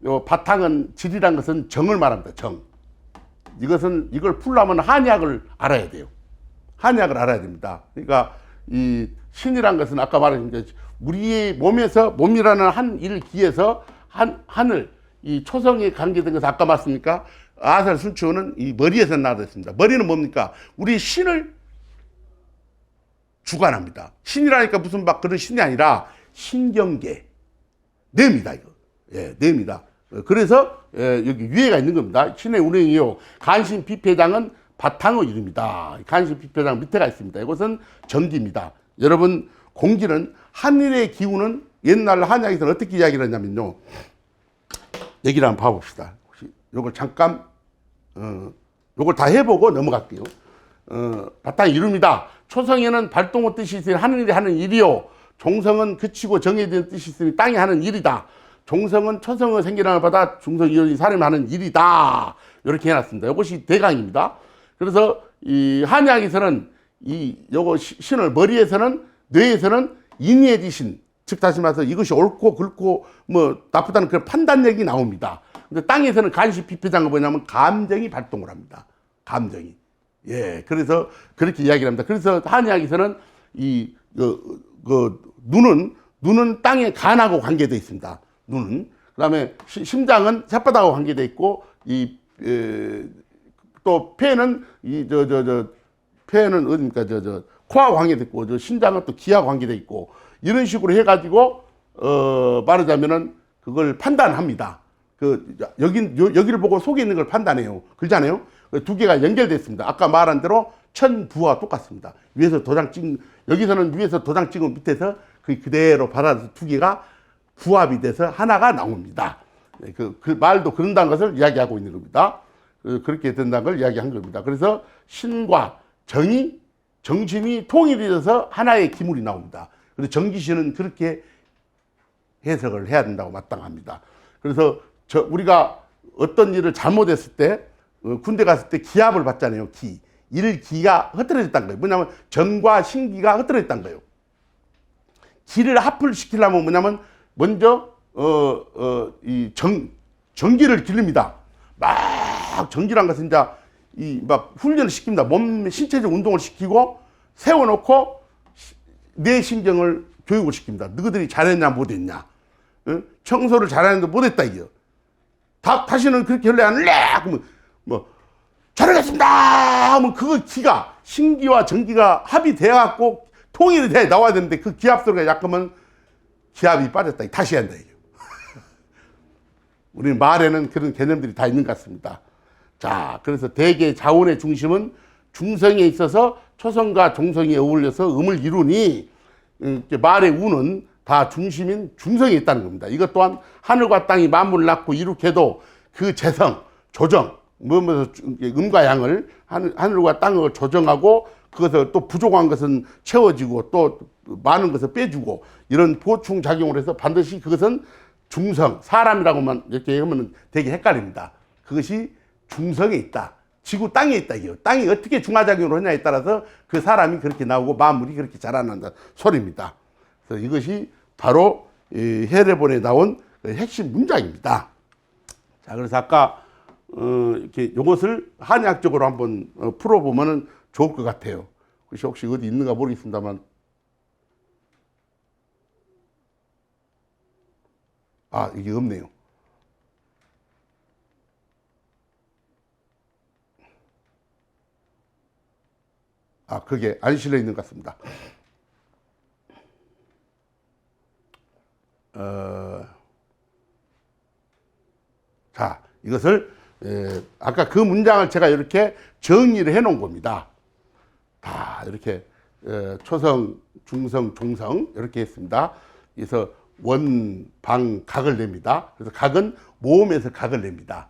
요 바탕은 질이란 것은 정을 말합니다. 정. 이걸 풀려면 한약을 알아야 돼요. 한약을 알아야 됩니다. 그러니까 이 신이란 것은 아까 말한 우리의 몸이라는 한 일기에서 하늘 이 초성에 관계된 것은 아까 말씀니까 아살 순추는 이 머리에서 나왔습니다. 머리는 뭡니까? 우리 신을 주관합니다. 신이라니까 무슨 막 그런 신이 아니라 신경계 뇌입니다. 이거 뇌입니다. 그래서 여기 위에가 있는 겁니다. 신의 운행이요. 간신비폐장은 바탕의 이름이다. 간신비폐장 밑에가 있습니다. 이것은 전기입니다. 여러분 공기는 하늘의 기운은 옛날 한약에서는 어떻게 이야기를 했냐면요. 얘기를 한번 봐봅시다. 혹시 요걸 잠깐 요걸 다 해보고 넘어갈게요. 바탕의 이름이다. 초성에는 발동의 뜻이 있으니 하늘이 하는 일이요. 종성은 그치고 정해진 뜻이 있으니 땅이 하는 일이다. 종성은 초성의 생기랑을 받아 중성이온이 사람이 하는 일이다. 이렇게 해놨습니다. 이것이 대강입니다. 그래서 이 한약에서는 요거 신을 머리에서는 뇌에서는 인예지신, 즉 다시 말해서 이것이 옳고 그렇고 뭐 나쁘다는 그런 판단력이 나옵니다. 근데 땅에서는 간시비폐장은 뭐냐면 감정이 발동을 합니다. 감정이. 예, 그래서 그렇게 이야기를 합니다. 그래서 한의학에서는 눈은 땅에 간하고 관계되어 있습니다. 눈은. 그 다음에 심장은 혓바닥하고 관계되어 있고, 또 폐는, 폐는 어딥니까? 코하고 관계되어 있고, 신장은 또 기하고 관계되어 있고, 이런 식으로 해가지고, 말하자면은 그걸 판단합니다. 여기를 보고 속에 있는 걸 판단해요. 그렇잖아요? 두 개가 연결됐습니다. 아까 말한 대로 천부와 똑같습니다. 여기서는 위에서 도장 찍은 밑에서 그대로 받아서 두 개가 부합이 돼서 하나가 나옵니다. 그 말도 그런다는 것을 이야기하고 있는 겁니다. 그렇게 된다는 걸 이야기한 겁니다. 그래서 신과 정신이 통일이 돼서 하나의 기물이 나옵니다. 그래서 정기신은 그렇게 해석을 해야 된다고 마땅합니다. 그래서 우리가 어떤 일을 잘못했을 때 군대 갔을 때 기합을 받잖아요. 일기가 흐트러졌다는 거예요. 뭐냐면 정과 신기가 흐트러졌다는 거예요. 기를 합을 시키려면 뭐냐면 먼저 이 전기를 기릅니다. 막 전기란 것은 이제 막 훈련을 시킵니다. 몸 신체적 운동을 시키고 세워놓고 내 신경을 교육을 시킵니다. 너희들이 잘했냐 못했냐. 청소를 잘하는데 못했다 이거. 다시는 그렇게 할래 안 할래? 그러면 잘하겠습니다 하면 그 기가 신기와 전기가 합이 되어갖고 통일이 돼 나와야 되는데 그 기합 소리가 약하면 기합이 빠졌다. 다시 한다 이게. 우리 말에는 그런 개념들이 다 있는 것 같습니다. 자, 그래서 대개 자원의 중심은 중성에 있어서 초성과 종성이 어울려서 음을 이루니 말의 우는 다 중심인 중성에 있다는 겁니다. 이것 또한 하늘과 땅이 만물을 낳고 이룩해도 그 재성, 조정, 음과 양을 하늘과 땅을 조정하고 그것을 또 부족한 것은 채워지고 또 많은 것을 빼주고 이런 보충 작용을 해서 반드시 그것은 중성, 사람이라고만 이렇게 하면 되게 헷갈립니다. 그것이 중성에 있다. 지구 땅에 있다. 이게 땅이 어떻게 중화작용을 하냐에 따라서 그 사람이 그렇게 나오고 만물이 그렇게 자라난다 소리입니다. 그래서 이것이 바로 해례본에 나온 핵심 문장입니다. 자, 그래서 아까 이렇게 이것을 한의학적으로 한번 풀어보면 좋을 것 같아요. 그것이 혹시 어디 있는가 모르겠습니다만, 이게 없네요. 그게 안 실려 있는 것 같습니다. 자, 이것을 아까 그 문장을 제가 이렇게 정리를 해 놓은 겁니다. 다 이렇게 초성, 중성, 종성 이렇게 했습니다. 그래서 원, 방, 각을 냅니다. 그래서 각은 모음에서 각을 냅니다.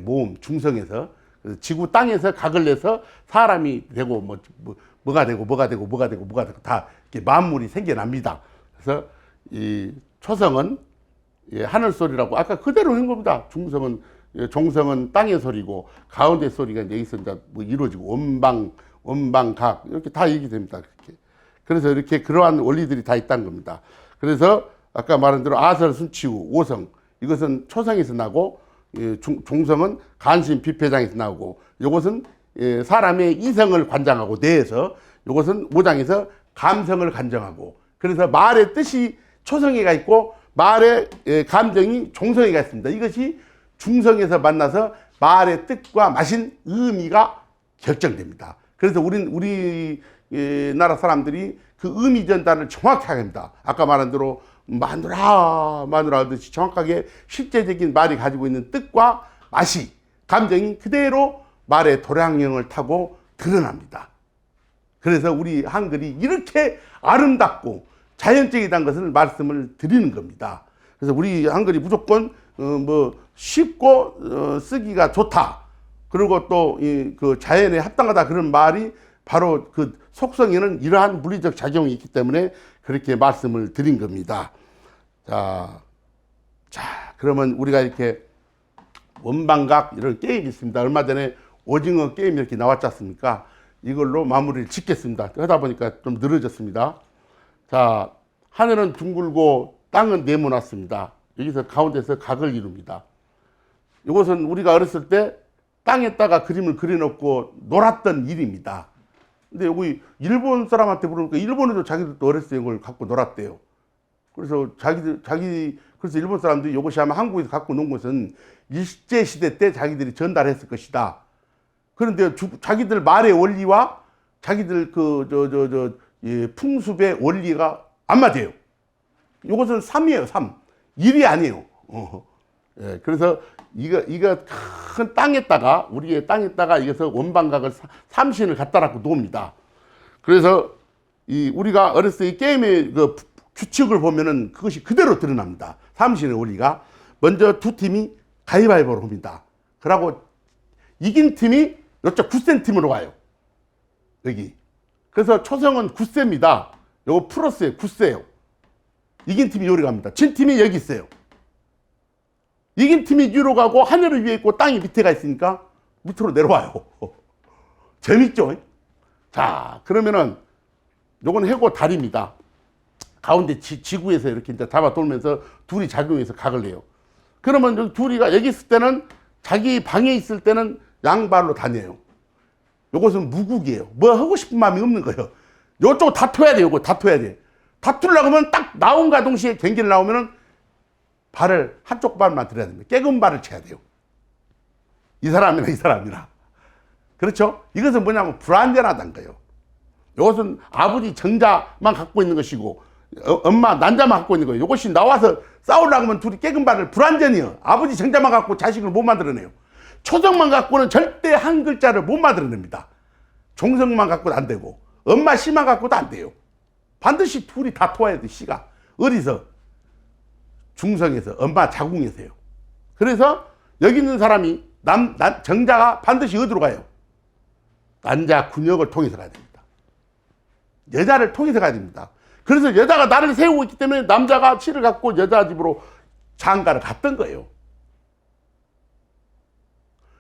모음, 중성에서. 그래서 지구 땅에서 각을 내서 사람이 되고 뭐가 되고 다 이렇게 만물이 생겨납니다. 그래서 이 초성은 하늘 소리라고 아까 그대로 한 겁니다. 종성은 땅의 소리고 가운데 소리가 여기서 이제 이루어지고 원방, 각 이렇게 다 얘기됩니다. 그렇게. 그래서 이렇게 그러한 원리들이 다 있다는 겁니다. 그래서 아까 말한 대로 아설, 순치우, 오성 이것은 초성에서 나고 종성은 간신, 비폐장에서 나오고 이것은 사람의 이성을 관장하고 뇌에서 이것은 오장에서 감성을 관장하고 그래서 말의 뜻이 초성에가 있고 말의 감정이 종성에가 있습니다. 이것이 중성에서 만나서 말의 뜻과 마신 의미가 결정됩니다. 그래서 우리 나라 사람들이 그 의미 전달을 정확하게 합니다. 아까 말한 대로 마누라 하듯이 정확하게 실제적인 말이 가지고 있는 뜻과 맛이 감정이 그대로 말의 도량령을 타고 드러납니다. 그래서 우리 한글이 이렇게 아름답고 자연적이다는 것을 말씀을 드리는 겁니다. 그래서 우리 한글이 무조건 쉽고 쓰기가 좋다. 그리고 또 그 자연에 합당하다 그런 말이 바로 그 속성에는 이러한 물리적 작용이 있기 때문에 그렇게 말씀을 드린 겁니다. 자, 그러면 우리가 이렇게 원방각 이런 게임이 있습니다. 얼마 전에 오징어 게임 이렇게 나왔지 않습니까? 이걸로 마무리를 짓겠습니다. 하다 보니까 좀 늘어졌습니다. 자, 하늘은 둥글고 땅은 네모났습니다. 여기서 가운데서 각을 이룹니다. 이것은 우리가 어렸을 때 땅에다가 그림을 그려놓고 놀았던 일입니다. 근데 여기 일본 사람한테 물으니까 일본에도 자기들도 어렸을 때 이걸 갖고 놀았대요. 그래서 그래서 일본 사람들이 이것이 아마 한국에서 갖고 논 것은 일제시대 때 자기들이 전달했을 것이다. 그런데 자기들 말의 원리와 자기들 풍습의 원리가 안 맞아요. 이것은 삶이에요, 삶. 일이 아니에요. 예, 그래서 이거 큰 땅에다가 우리의 땅에다가 이것을 원방각을 삼신을 갖다 놔고 놉니다. 그래서 우리가 어렸을 때 이 게임의 그 규칙을 보면은 그것이 그대로 드러납니다. 삼신의 원리가 먼저 두 팀이 가위바위보를 합니다. 그러고 이긴 팀이 이쪽 굳센 팀으로 가요. 여기. 그래서 초성은 굳세입니다. 요거 플러스에 굳세요. 이긴 팀이 요리 갑니다. 진 팀이 여기 있어요. 이긴 팀이 위로 가고 하늘을 위에 있고 땅이 밑에가 있으니까 밑으로 내려와요. 재밌죠? 자, 그러면은 요건 해고 다리입니다. 가운데 지구에서 이렇게 이제 잡아 돌면서 둘이 작용해서 각을 내요. 그러면 여기 둘이가 여기 있을 때는 자기 방에 있을 때는 양발로 다녀요. 요것은 무국이에요. 뭐 하고 싶은 마음이 없는 거예요. 요쪽 다퉈야 돼요. 요거 다퉈야 돼. 다투려고 하면 딱 나온과 동시에 경기를 나오면은 발을 한쪽 발만 들어야 됩니다. 깨금 발을 쳐야 돼요. 이 사람이나. 그렇죠? 이것은 뭐냐면 불완전하다는 거예요. 이것은 아버지 정자만 갖고 있는 것이고 엄마 난자만 갖고 있는 거예요. 이것이 나와서 싸우려고 하면 둘이 깨금 발을 불완전이요. 아버지 정자만 갖고 자식을 못 만들어내요. 초성만 갖고는 절대 한 글자를 못 만들어냅니다. 종성만 갖고도 안 되고 엄마 씨만 갖고도 안 돼요. 반드시 둘이 다퉈야 돼. 씨가 어디서? 중성에서, 엄마 자궁에서요. 그래서 여기 있는 사람이 정자가 반드시 어디로 가요? 난자 군역을 통해서 가야 됩니다. 여자를 통해서 가야 됩니다. 그래서 여자가 나를 세우고 있기 때문에 남자가 치를 갖고 여자 집으로 장가를 갔던 거예요.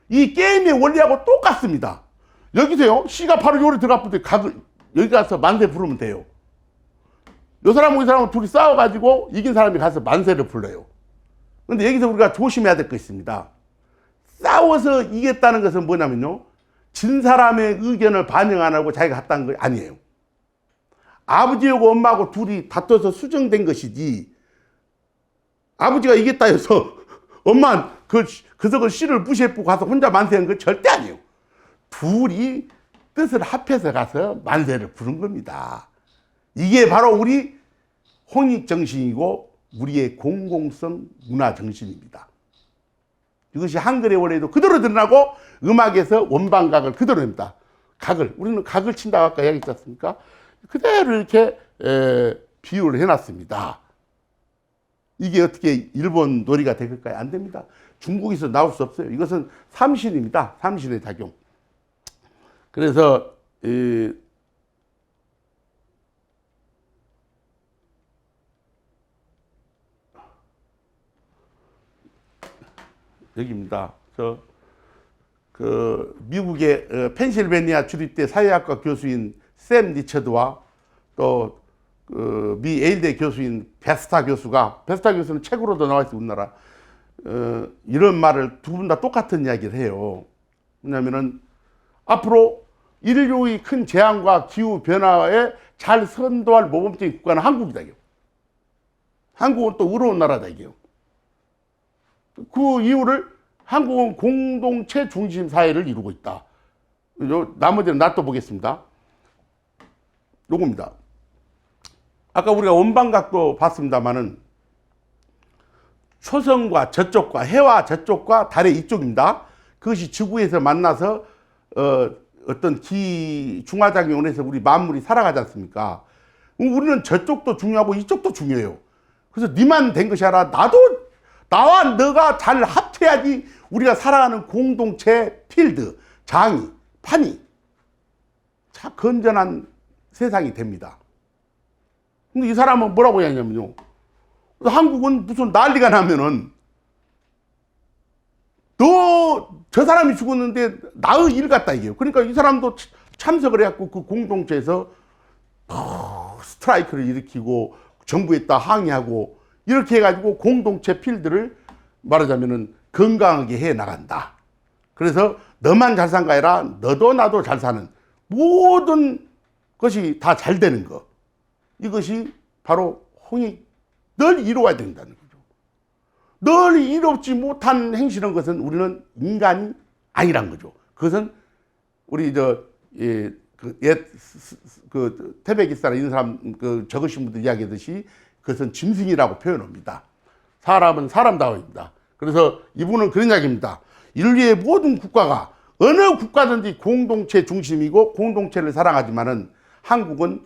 이 게임의 원리하고 똑같습니다. 여기서요, 씨가 바로 요리 들어갔을 때 여기 가서 만세 부르면 돼요. 요 사람하고 이 사람하고 둘이 싸워가지고 이긴 사람이 가서 만세를 불러요. 근데 여기서 우리가 조심해야 될 거 있습니다. 싸워서 이겼다는 것은 뭐냐면요, 진 사람의 의견을 반영 안 하고 자기가 했다는 거 아니에요. 아버지하고 엄마하고 둘이 다퉈서 수정된 것이지, 아버지가 이겼다 해서 엄마 그석을 씨를 무시해보고 가서 혼자 만세한 건 절대 아니에요. 둘이 뜻을 합해서 가서 만세를 부른 겁니다. 이게 바로 우리 홍익정신이고 우리의 공공성 문화정신입니다. 이것이 한글의 원리도 그대로 드러나고 음악에서 원방각을 그대로 냅니다. 우리는 각을 친다고 아까 이야기했지 않습니까? 그대로 이렇게 비유를 해놨습니다. 이게 어떻게 일본 놀이가 될까요? 안 됩니다. 중국에서 나올 수 없어요. 이것은 삼신입니다. 삼신의 작용. 그래서 여기입니다. 미국의 펜실베니아 주립대 사회학과 교수인 샘 리처드와 또 미 예일대 교수인 베스타 교수는 책으로도 나와 있어요, 우리나라. 이런 말을 두 분 다 똑같은 이야기를 해요. 왜냐면은 앞으로 인류의 큰 재앙과 기후 변화에 잘 선도할 모범적인 국가는 한국이다, 이게요. 한국은 또 의로운 나라다, 이게요. 그 이유를 한국은 공동체 중심 사회를 이루고 있다. 나머지는 놔둬보겠습니다. 요겁니다. 아까 우리가 원방각도 봤습니다만은 초성과 저쪽과 해와 저쪽과 달의 이쪽입니다. 그것이 지구에서 만나서 어떤 중화작용을 해서 우리 만물이 살아가지 않습니까? 우리는 저쪽도 중요하고 이쪽도 중요해요. 그래서 니만 된 것이 아니라 나와 너가 잘 합쳐야지 우리가 살아가는 공동체 필드, 장이, 판이 참 건전한 세상이 됩니다. 근데 이 사람은 뭐라고 하냐면요. 한국은 무슨 난리가 나면은 저 사람이 죽었는데 나의 일 같다 이게요. 그러니까 이 사람도 참석을 해갖고 그 공동체에서 스트라이크를 일으키고 정부에다 항의하고 이렇게 해가지고 공동체 필드를 말하자면은 건강하게 해 나간다. 그래서 너만 잘 산 거 아니라 너도 나도 잘 사는 모든 것이 다 잘 되는 거. 이것이 바로 홍익 늘 이루어야 된다는 거죠. 늘 이롭지 못한 행실한 것은 우리는 인간이 아니란 거죠. 그것은 우리 태백이사라 이런 사람 적으신 분들 이야기하듯이 그것은 짐승이라고 표현합니다. 사람은 사람다워입니다. 그래서 이분은 그런 이야기입니다. 인류의 모든 국가가 어느 국가든지 공동체 중심이고 공동체를 사랑하지만은 한국은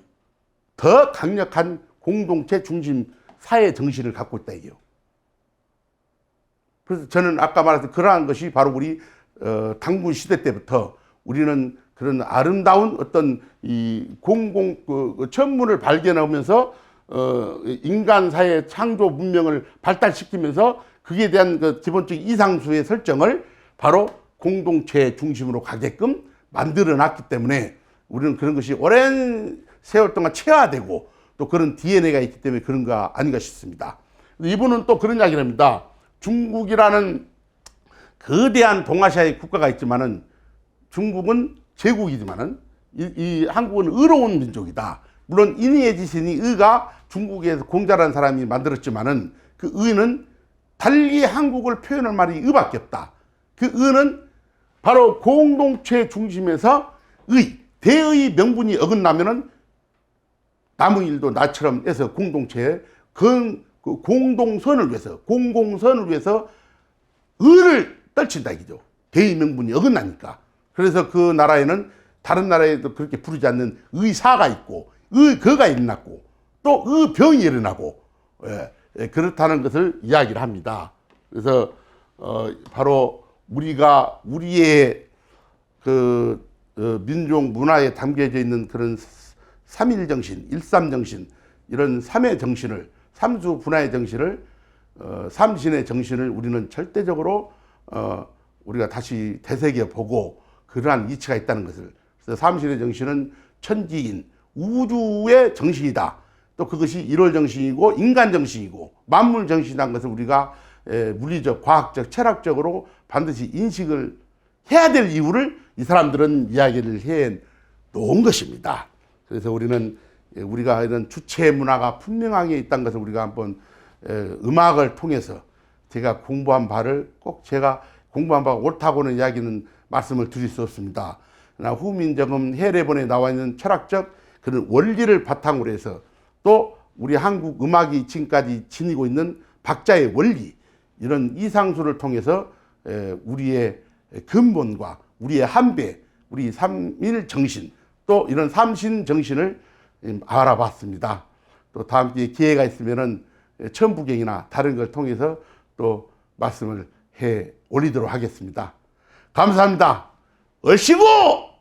더 강력한 공동체 중심 사회 정신을 갖고 있다 이게요. 그래서 저는 아까 말했던 그러한 것이 바로 우리 당군 시대 때부터 우리는 그런 아름다운 어떤 이 천문을 발견하면서 인간 사회 창조 문명을 발달시키면서 그에 대한 그 기본적인 이상수의 설정을 바로 공동체 중심으로 가게끔 만들어 놨기 때문에 우리는 그런 것이 오랜 세월 동안 체화되고 또 그런 DNA가 있기 때문에 그런가 아닌가 싶습니다. 이분은 또 그런 이야기를 합니다. 중국이라는 거대한 동아시아의 국가가 있지만은 중국은 제국이지만은 이 한국은 의로운 민족이다. 물론 인의의 지신이 의가 중국에서 공자라는 사람이 만들었지만은 그 의는 달리 한국을 표현할 말이 의밖에 없다. 그 의는 바로 공동체 중심에서 대의 명분이 어긋나면은 남의 일도 나처럼 해서 공동체에 공동선을 위해서 공공선을 위해서 의를 떨친다 이죠. 대의 명분이 어긋나니까. 그래서 그 나라에는 다른 나라에도 그렇게 부르지 않는 의사가 있고 의거가 일어났고 또 의병이 일어나고 그렇다는 것을 이야기를 합니다. 그래서 바로 우리가 우리의 민족 문화에 담겨져 있는 그런 삼일정신, 일삼정신 이런 삼의 정신을 삼수 분화의 정신을 삼신의 정신을 우리는 절대적으로 우리가 다시 되새겨 보고 그러한 이치가 있다는 것을. 그래서 삼신의 정신은 천지인 우주의 정신이다. 또 그것이 일월 정신이고 인간 정신이고 만물 정신이라는 것을 우리가 물리적, 과학적, 철학적으로 반드시 인식을 해야 될 이유를 이 사람들은 이야기를 해 놓은 것입니다. 그래서 우리가 이런 주체 문화가 분명하게 있다는 것을 우리가 한번 음악을 통해서 제가 공부한 바를 꼭 제가 공부한 바가 옳다고는 이야기는 말씀을 드릴 수 없습니다. 그러나 후민정음 해례본에 나와 있는 철학적 그런 원리를 바탕으로 해서 또 우리 한국 음악이 지금까지 지니고 있는 박자의 원리 이런 이상수를 통해서 우리의 근본과 우리의 한배, 우리 삼일 정신 또 이런 삼신 정신을 알아봤습니다. 또 다음 기회에 기회가 있으면은 천부경이나 다른 걸 통해서 또 말씀을 해 올리도록 하겠습니다. 감사합니다. 얼씨구!